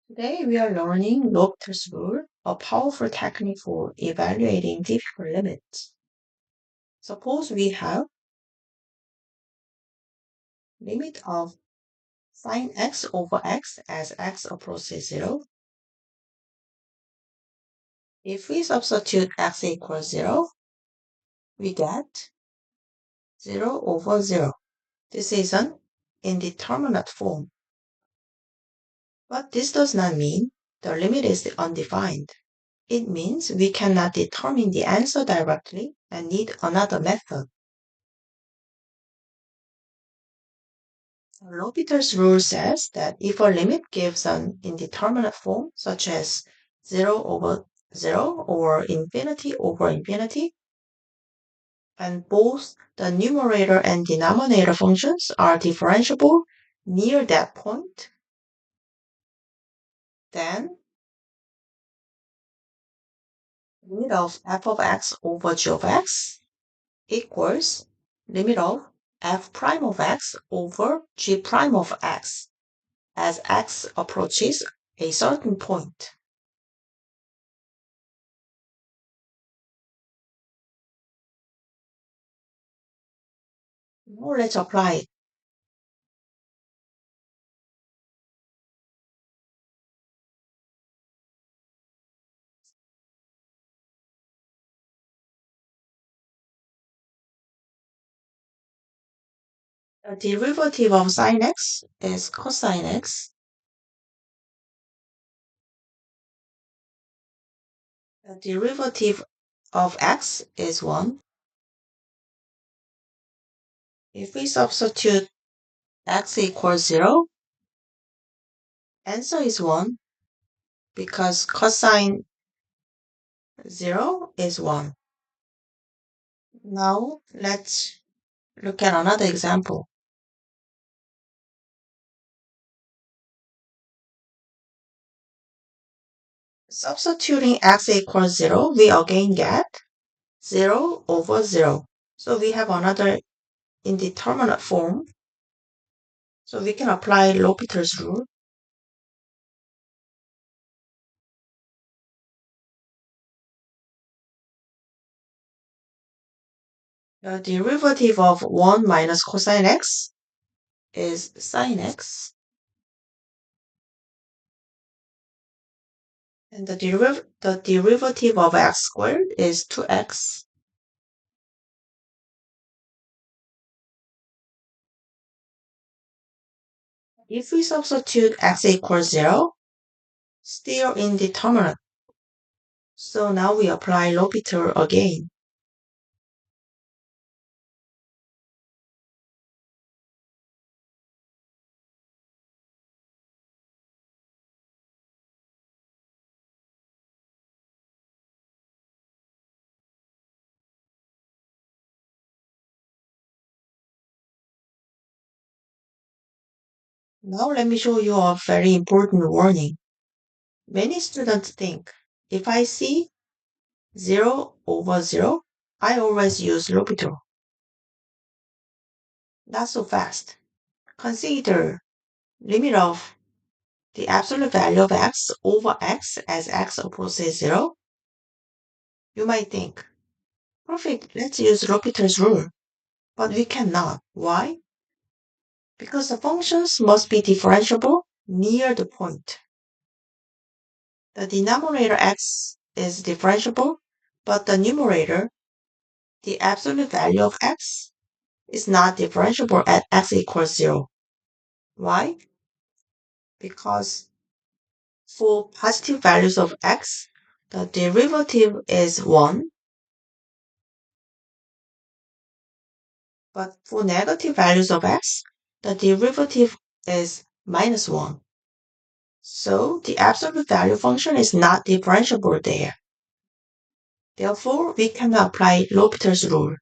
Today we are learning L'Hopital's rule, a powerful technique for evaluating difficult limits. Suppose we have limit of sine x over x as x approaches 0. If we substitute x equals 0, we get 0 over 0. This is an indeterminate form. But this does not mean the limit is undefined. It means we cannot determine the answer directly and need another method. L'Hopital's rule says that if a limit gives an indeterminate form, such as 0 over 0 or infinity over infinity, and both the numerator and denominator functions are differentiable near that point, then limit of f of x over g of x equals limit of f prime of x over g prime of x as x approaches a certain point. Now let's apply it. The derivative of sine x is cosine x. The derivative of x is 1. If we substitute x equals 0, answer is 1 because cosine 0 is 1. Now let's look at another example. Substituting x equals 0, we again get 0 over 0. So we have another indeterminate form. So we can apply L'Hopital's rule. The derivative of 1 minus cosine x is sine x. And the derivative of x squared is 2x. If we substitute x equals 0, still indeterminate. So now we apply L'Hopital again. Now let me show you a very important warning. Many students think if I see 0 over 0, I always use L'Hopital. Not so fast. Consider limit of the absolute value of x over x as x approaches 0. You might think, perfect, let's use L'Hopital's rule. But we cannot. Why? Because the functions must be differentiable near the point. The denominator x is differentiable, but the numerator, the absolute value of x, is not differentiable at x equals 0. Why? Because for positive values of x, the derivative is 1, but for negative values of x, the derivative is minus 1. So the absolute value function is not differentiable there. Therefore, we cannot apply L'Hopital's rule.